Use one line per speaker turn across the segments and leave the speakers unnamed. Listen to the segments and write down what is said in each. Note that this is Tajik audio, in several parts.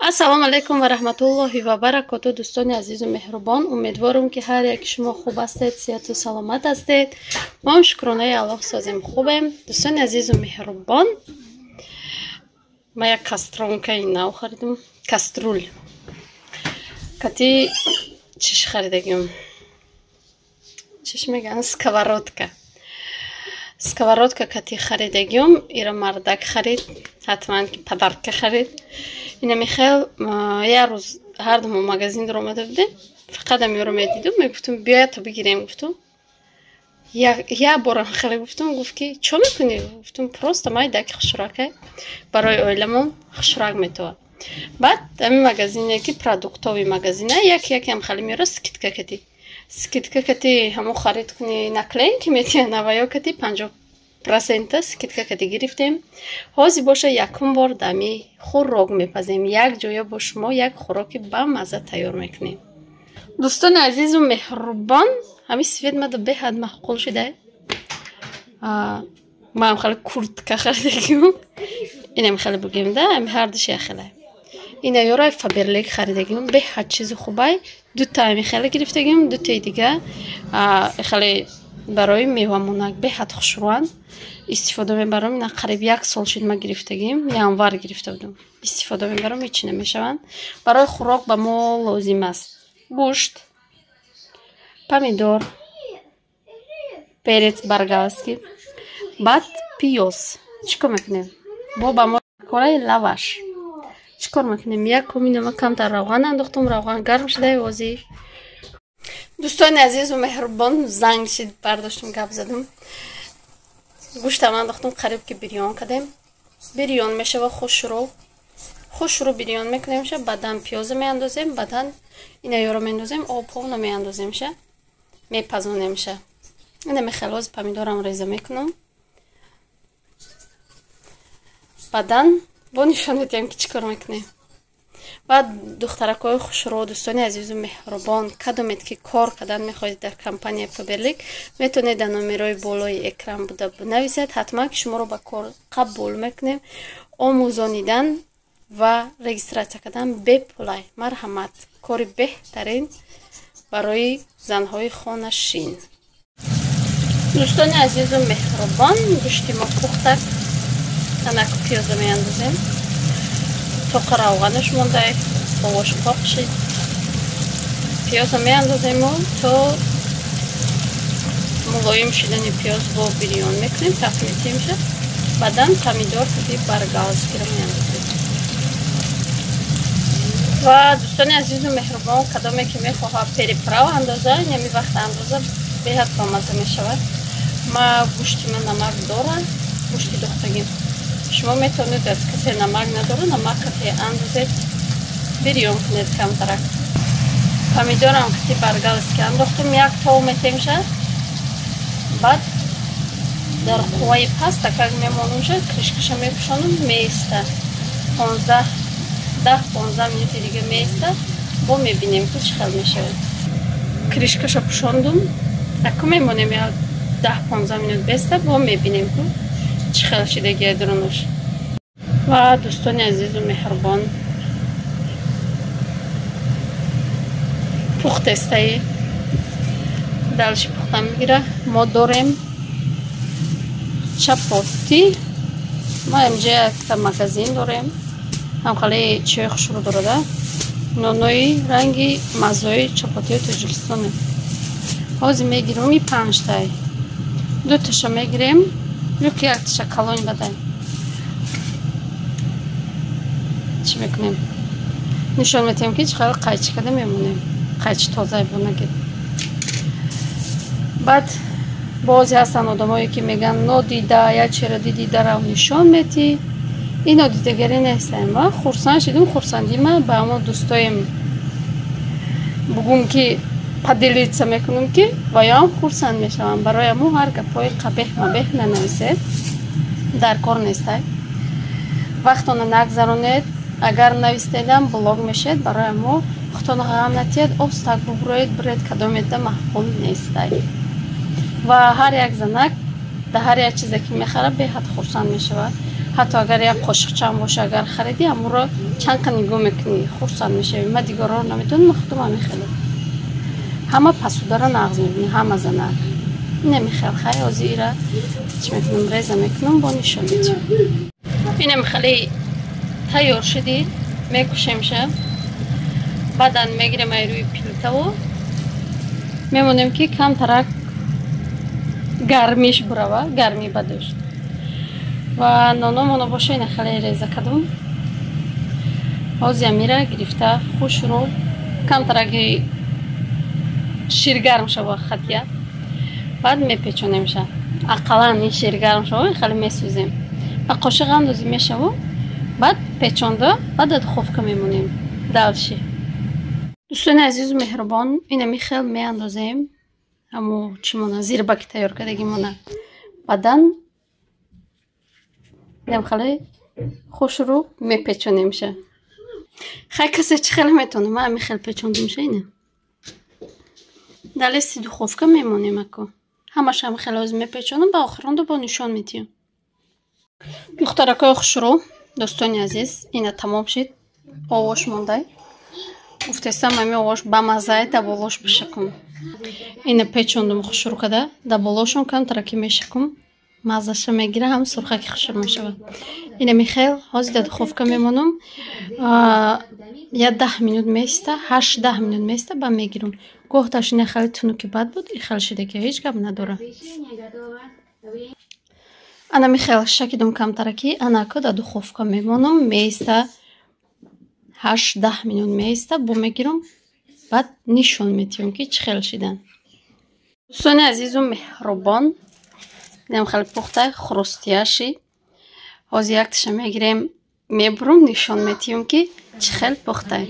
ассалому алайкум ва раҳматуллоҳи ва баракату. дӯстони азизу меҳрубон, умедворам ки ҳар яки шумо хуб ҳастед, сиҳату саломат ҳастед. мо шукронаи Аллоҳ созем хубем. дӯстони азизу меҳрубон, ма як кастронкаи нав харидам. Каструл кати чиш харидагим, чиш мегӯянд, сковородка кати харидагим. ира мардак харид, ҳатман ки падарка харид. ина михел як рӯз ҳардумо магазин омада будем, фақат амёро медидум, мегуфтум биёя та бигирем. гуфтум як бора хеле гуфтум, гуфт ки чо мекунӣ? гуфтум просто май даки хушракай барои оиламон хушрак метавад. баъд ами магазине ки продуктови магазина яки ам хали меёра скидка кати ҳамо харид куни наклейнки метия наваё кати 50% скидка кати гирифтем. ҳозир боша якум бор дами хӯрок мепазем. як ҷоя бо шумо як хӯроки бамаза тайёр мекунем. дӯстони азизу меҳрубон, ҳами сифед мада беҳад маъқул шудаед. ман хеле куртка харидагим. инам хеле бугемда, ами ҳардуш яхеле. ина ёрай фаберлик харидагим, беҳад чизи хубай. дута ами хеле гирифтагим, дутаи дига хеле барои мевамонак беҳад хушрӯанд истифода мебарам. ина қариб 1 сол шуд ма гирифтагим, январ гирифта будам. истифода мебарам, ҳеҷ намешаванд. барои хӯрок ба мо лозим аст гӯшт, помидор, перец болгарский, баъд пиёз. чӣ кор мекунем? бо ба мо кораи лаваш чӣ кор мекунем? як кумина камтар равған андохтам, равған гарм шуда ҳозир. дӯстони азизу меҳрубон, занг шид, бардоштам гап задам. гӯштам андохтам, қариб ки бирён кардем. бирён мешава хушрӯ бирён мекунем ша. баъдан пиёза меандозем, баъдан ина ёро меандозем, обҳовна меандозем ша, мепазонем ша. ина мехелоз помидорам реза мекунам. баъдан бо нишон медиҳам ки чӣ кор мекунем. баъд духтаракҳои хушрӯ, дӯстони азизу меҳрубон, кадомед ки кор кардан мехоҳед дар компания Фаберлик, метавонед дар номерои болои экран буда нависед. ҳатман ки шуморо ба кор қабул мекунем. омӯзонидан ва регистратсия кардан бепулай. марҳамат, кори беҳтарин барои занҳои хонашин. дӯстони азизу меҳрубон, гӯшти мо пухта, анак пиёза меандозем то равғанаш мондай овош поқ шид. пиёза меандозему то мулоим шидани пиёз бо бирён мекунем, тафмитимша. баъдан помидор кати болгарскиро меандозем. ва дӯстони азизу меҳрубон, кадоме ки мехоҳад переправа андоза, ями вақт андоза беҳад бомаза мешавад. ма гӯшти ман намак дора, гӯшти духтагим. шумо метавонед аз касе намак надора, намак кати андозед, бирён кунед камтарак. помидорам кати болгарский андохтум, як тов метемша. баъд дар қувваи паста как мемонумша, кришкаша мепӯшонам, меиста 10-15 минути дига меиста. бо мебинем ки чӣ хел мешавад. кришкаша пӯшондум, ако мемонем як 10-15 минут беста, бо мебинем ки чӣ хел шидаги адронош. ва дӯстони азизу меҳрубон, пухтестаи далши пухта мегира. мо дорем чапоти, ма имҷа якта магазин дорем, ҳамхали чиёи хушрӯ дорада. нонои ранги маззои чапотиёи тоҷикистоне. ҳозир мегирам 5 тай, 2 таша мегирем, ёки 1 таша калон бадай. чӣ мекунем? нишон метиҳем ки чӣ хел қайчи карда мемонем, қайчи тоза бонагид. баъд бозе ҳастанд одамое ки мегӯянд нодида, як чера диди дарав нишон метӣ. ин нодидагарӣ нестем. ва хурсанд шидум, хурсандима ба ҳамон дӯстоем бугум ки падилитса мекунам ки ва ёам хурсанд мешаванд. барои ҳамо ҳар гапҳои қабеҳ мабеҳ нанависед, дар кор нестай. вақтона нагзаронед. агар навистедам блог мешед, барои ҳамо худтона ғам натиҳед, остак бубуроед, биред кадомеда маҳқул нестай. ва ҳар як занак дар ҳар як чизе ки мехарад беҳад хурсанд мешавад. ҳатто агар як қошиқчаам боша, агар хариди амуро чанд қа нигоҳ мекунӣ, хурсанд мешавӣ. Ма дигорро намедонам, ма худам мехелам. Ҳама пасудара нағз мебинӣ, ҳама занак. Ина мехел хай, ҳозир ира чӣ мекунам, реза мекунам, бо нишон медиҳам. Ина мехели тайёр шуди, мекушемша. Баъдан мегирем ай рӯи плитаво. Мемонем ки камтарак гармиш бурава, гармӣ бадошт. Ва нономоно боша ина хеле реза кардам. Ҳозир амира гирифта хушро камтараки ширгарм шава хатия. Баъд мепечонемша. Ақаллан ин ширгарм шава хеле месӯзем. Ва қошиқ андозӣ мешава. Баъд печонда, баъд духовка мемонем. Далши. Дӯстони азизу меҳрубон, ина михел меандозем. Аммо чӣ мона зирбаки тайёр кардаги мона. Баъдан ям хеле хушро мепечонемша. Хай касе чӣ хеле метавона, ма ами хел печондимша ина. Дар листи духовка мемонем ако. Ҳамаш ами хеле озӣ мепечонам, ба охиронда бо нишон медиҳам. Духтаракои хушро, дӯстони азиз, ина тамом шид. Овош мондай. Гуфтестам ами овош ба маззаи даболош бишакум. Ина печондум хушро када, даболошам камтараки мешакум. Маззаша мегира, ҳам сурхаки хушро мешавад. Ина михел ҳозир дар духовка мемонам. Я 10 минут места, 8-10 минут места ба мегирам. Гоҳ дашина хеле тунуки бад буд, и хеле шидаки ҳеҷ гап надора. Ана михел шакидум камтараки, ана ко дар духовка мемонам, места 8-10 минут места бо мегирам. Баъд нишон медиҳам ки чӣ хел шидан. Дӯстони азизу меҳрубон, инам хеле пухта, хрустяши. Ҳозир якташа мегирем, мебурам, нишон медиҳам ки чӣ хел пухтай.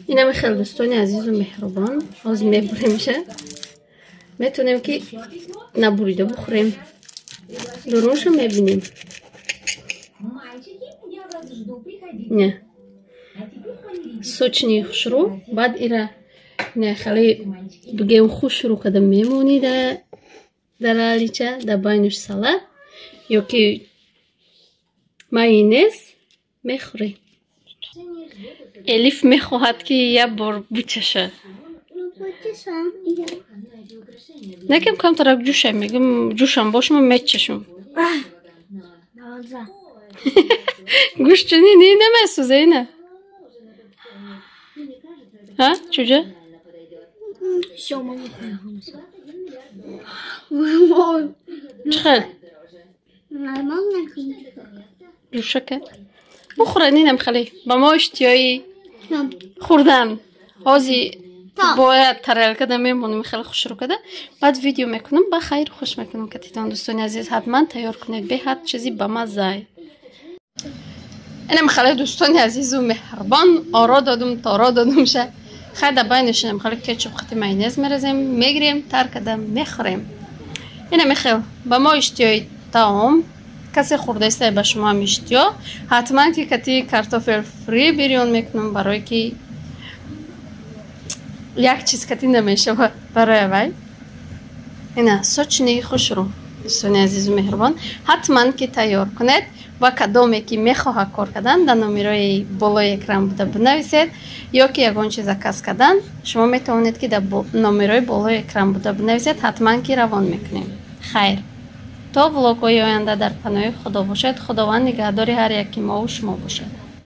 Инам хел дӯстони азизу меҳрубон, ҳозир мебуремша. Метавонем ки набурида бихӯрем. Дурунша мебинем. Не. Сочни хушро, баъд ира ина хеле бигем хушро када мемонӣ дар алича, дар байнуш салат ёки майонез мехӯрӣ. Элиф мехоҳад ки як бор бичаша. Некам камтарак ҷӯшай, мегам ҷӯшам бошам, мечашам. Гӯштини ни намесӯза ина? Ҳа? Чӯҷа? Чӣ хел? Ҷӯшака? бухӯра, нинам хеле ба мо иштиёи хӯрдан. Ҳозир бояд тарелка да мемонем хеле хушро када. Баъд видео мекунам, ба хайру хуш мекунам катитон. Дӯстони азиз, ҳатман тайёр кунед, беҳад чизи ба маззаи. Инам хеле дӯстони азизу меҳрубон, оро додум, торо додумша. Хай да байнаш инам хеле кетчуп хати майонез мерезем, мегирем, тар када мехӯрем. Инам хел ба мо иштиёи таом. Касе хурдаистай ба шумо ҳам иштиё, ҳатман ки кати картофел фри бирён мекунам, барое ки як чиз кати намешава барои вай. Ина сочни хушро, дӯстони азизу меҳрубон, ҳатман ки тайёр кунед ва кадоме ки мехоҳад кор кардан дар номерои болои экран буда бинависед ё ки ягон чиз заказ кардан, шумо метавонед ки дар номерои болои экран буда бинависед, ҳатман ки равон мекунем. Хайр. То влогҳои оянда дар паноҳи Худо бошед. Худованд нигаҳдори ҳар яки мо шумо бошад.